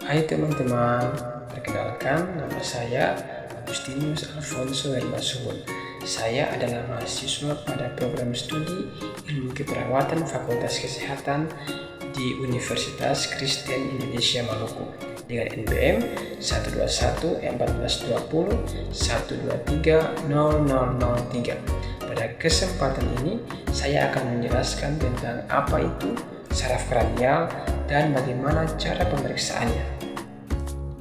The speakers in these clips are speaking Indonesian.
Hai teman-teman, perkenalkan nama saya Agustinus Alfonso Hermasuhun. Saya adalah mahasiswa pada program studi Ilmu Keperawatan Fakultas Kesehatan di Universitas Kristen Indonesia Maluku dengan NBM 1211420123003. Pada kesempatan ini, saya akan menjelaskan tentang apa itu saraf kranial dan bagaimana cara pemeriksaannya.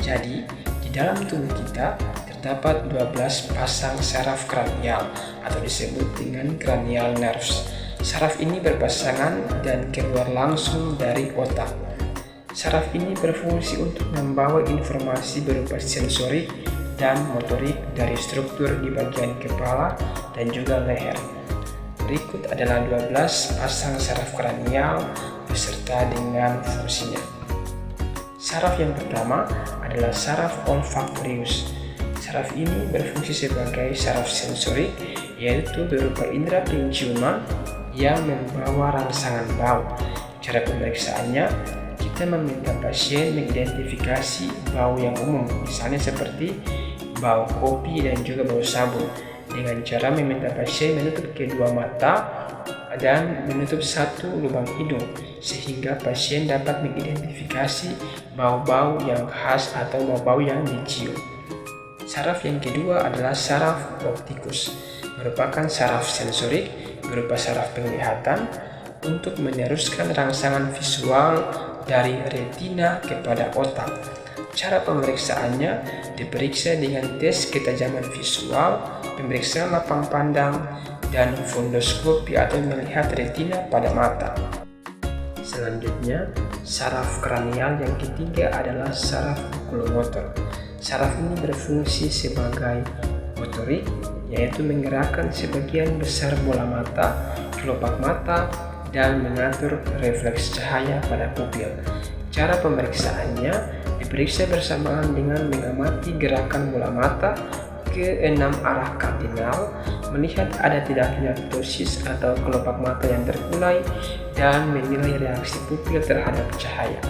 Jadi, di dalam tubuh kita terdapat 12 pasang saraf kranial atau disebut dengan cranial nerves. Saraf ini berpasangan dan keluar langsung dari otak. Saraf ini berfungsi untuk membawa informasi berupa sensorik dan motorik dari struktur di bagian kepala dan juga leher. Berikut adalah 12 pasang saraf kranial beserta dengan fungsinya. Saraf yang pertama adalah saraf olfaktorius. Saraf ini berfungsi sebagai saraf sensorik, yaitu berupa indera penciuman yang membawa rangsangan bau. Cara pemeriksaannya, kita meminta pasien mengidentifikasi bau yang umum, misalnya seperti bau kopi dan juga bau sabun, dengan cara meminta pasien menutup kedua mata dan menutup satu lubang hidung sehingga pasien dapat mengidentifikasi bau-bau yang khas atau bau-bau yang dicium. Saraf yang kedua adalah saraf optikus, merupakan saraf sensorik berupa saraf penglihatan untuk meneruskan rangsangan visual dari retina kepada otak. Cara pemeriksaannya diperiksa dengan tes ketajaman visual, pemeriksaan lapang pandang, dan fondoskopi atau melihat retina pada mata. Selanjutnya, saraf kranial yang ketiga adalah saraf okulomotor. Saraf ini berfungsi sebagai motorik, yaitu menggerakkan sebagian besar bola mata, kelopak mata, dan mengatur refleks cahaya pada pupil. Cara pemeriksaannya diperiksa bersamaan dengan mengamati gerakan bola mata ke 6 arah kardinal, melihat ada tidaknya ptosis atau kelopak mata yang terkulai, dan menilai reaksi pupil terhadap cahaya.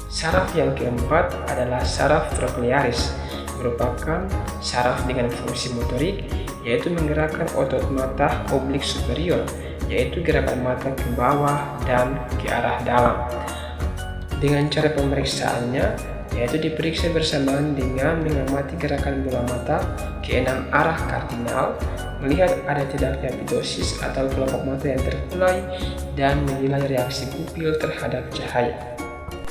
Saraf yang keempat adalah saraf troklearis, merupakan saraf dengan fungsi motorik, yaitu menggerakkan otot mata oblik superior, yaitu gerakan mata ke bawah dan ke arah dalam. Dengan cara pemeriksaannya, yaitu diperiksa bersamaan dengan mengamati gerakan bola mata ke 6 arah kardinal, melihat ada tidaknya ptosis atau kelopak mata yang terkulai, dan menilai reaksi pupil terhadap cahaya.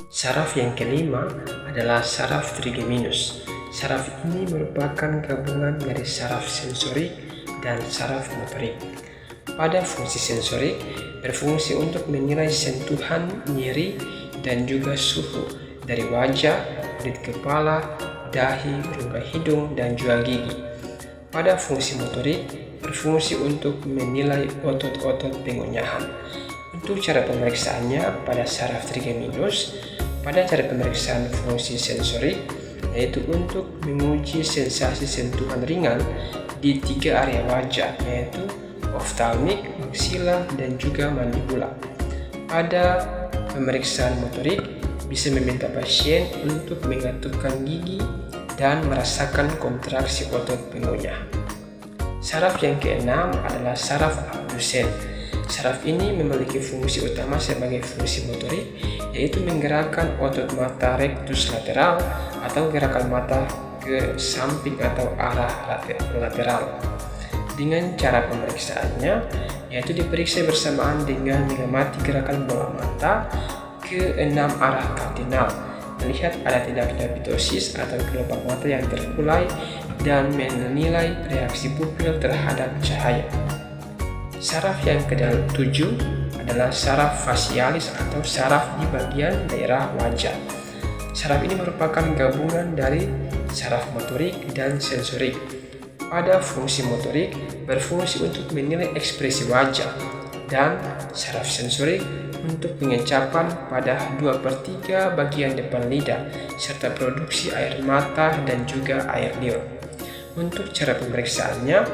Saraf yang kelima adalah saraf trigeminus. Saraf ini merupakan gabungan dari saraf sensorik dan saraf motorik. Pada fungsi sensorik, berfungsi untuk menilai sentuhan, nyeri, dan juga suhu dari wajah, kulit kepala, dahi, rongga hidung, dan juga gigi. Pada fungsi motorik, berfungsi untuk menilai otot-otot pengunyahan. Untuk cara pemeriksaannya pada saraf trigeminus, pada cara pemeriksaan fungsi sensorik, yaitu untuk menguji sensasi sentuhan ringan di 3 area wajah, yaitu oftalmik, maksila, dan juga mandibula. Pada pemeriksaan motorik, bisa meminta pasien untuk mengatupkan gigi dan merasakan kontraksi otot pengunyah. Saraf yang keenam adalah saraf abdusen. Saraf ini memiliki fungsi utama sebagai fungsi motorik, yaitu menggerakkan otot mata rectus lateral atau gerakan mata ke samping atau arah lateral. Dengan cara pemeriksaannya, yaitu diperiksa bersamaan dengan mengamati gerakan bola mata ke 6 arah kardinal, melihat ada tidaknya ptosis atau kelopak mata yang terkulai, dan menilai reaksi pupil terhadap cahaya. Saraf yang ke-7 adalah saraf facialis atau saraf di bagian daerah wajah. Saraf ini merupakan gabungan dari saraf motorik dan sensorik. Pada fungsi motorik, berfungsi untuk menilai ekspresi wajah, dan saraf sensorik untuk pengecapan pada 2/3 bagian depan lidah, serta produksi air mata dan juga air liur. Untuk cara pemeriksaannya,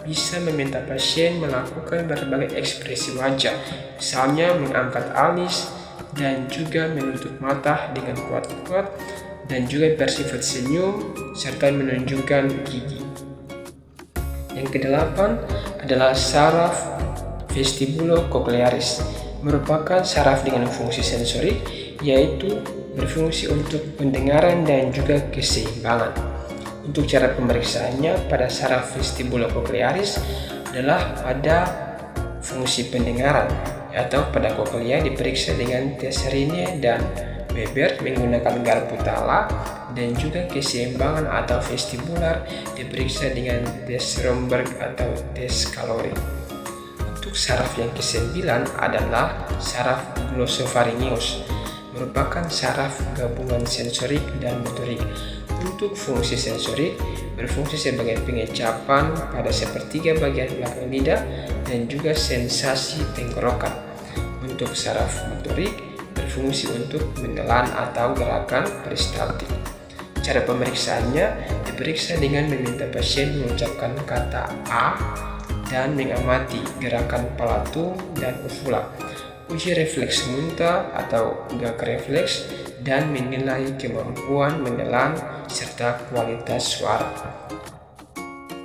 bisa meminta pasien melakukan berbagai ekspresi wajah, misalnya mengangkat alis, dan juga menutup mata dengan kuat-kuat, dan juga bersifat senyum serta menunjukkan gigi. Yang kedelapan adalah saraf vestibulocochlearis, merupakan saraf dengan fungsi sensorik, yaitu berfungsi untuk pendengaran dan juga keseimbangan. Untuk cara pemeriksaannya pada saraf vestibulocochlearis adalah pada fungsi pendengaran, atau pada koklea diperiksa dengan tes Rine dan Weber menggunakan garpu tala, dan juga keseimbangan atau vestibular diperiksa dengan tes Romberg atau tes kalori. Untuk saraf yang kesembilan adalah saraf glosopharyngeus, merupakan saraf gabungan sensorik dan motorik. Untuk fungsi sensorik, berfungsi sebagai pengecapan pada sepertiga bagian belakang lidah dan juga sensasi tenggorokan. Untuk saraf motorik, berfungsi untuk menelan atau gerakan peristaltik. Cara pemeriksaannya diperiksa dengan meminta pasien mengucapkan kata A dan mengamati gerakan palatung dan uvula, uji refleks muntah atau gag refleks, dan menilai kemampuan menelan serta kualitas suara.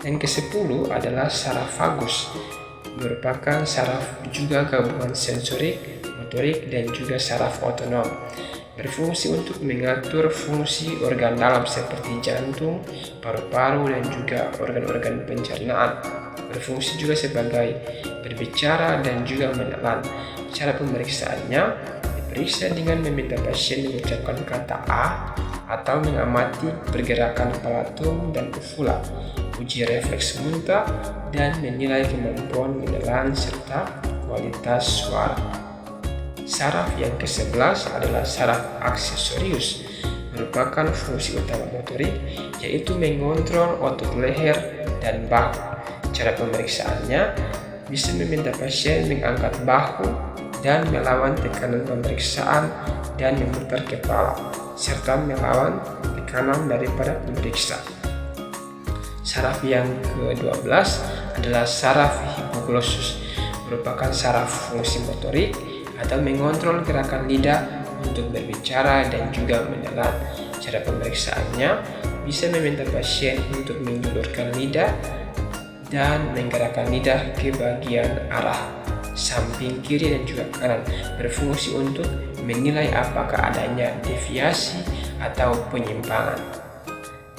Yang ke-10 adalah saraf vagus, merupakan saraf juga gabungan sensorik, motorik, dan juga saraf otonom. Berfungsi untuk mengatur fungsi organ dalam seperti jantung, paru-paru, dan juga organ-organ pencernaan. Berfungsi juga sebagai berbicara dan juga menelan. Cara pemeriksaannya diperiksa dengan meminta pasien mengucapkan kata A atau mengamati pergerakan palatung dan uvula, uji refleks muntah, dan menilai kemampuan menelan serta kualitas suara. Saraf yang ke-11 adalah saraf aksesorius, merupakan fungsi utama motorik, yaitu mengontrol otot leher dan bahu. Cara pemeriksaannya bisa meminta pasien mengangkat bahu dan melawan tekanan pemeriksaan dan memutar kepala, serta melawan tekanan daripada pemeriksa. Saraf yang ke-12 adalah saraf hipoglossus, merupakan saraf fungsi motorik atau mengontrol gerakan lidah untuk berbicara dan juga menelan. Cara pemeriksaannya bisa meminta pasien untuk menjulurkan lidah dan menggerakkan lidah ke bagian arah samping kiri dan juga kanan, berfungsi untuk menilai apakah adanya deviasi atau penyimpangan.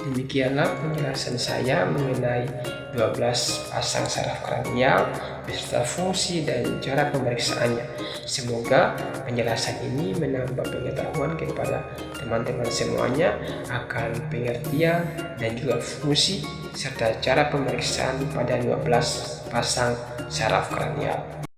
Demikianlah penjelasan saya mengenai 12 pasang saraf kranial beserta fungsi dan cara pemeriksaannya. Semoga penjelasan ini menambah pengetahuan kepada teman-teman semuanya akan pengertian dan juga fungsi serta cara pemeriksaan pada 12 pasang saraf kranial.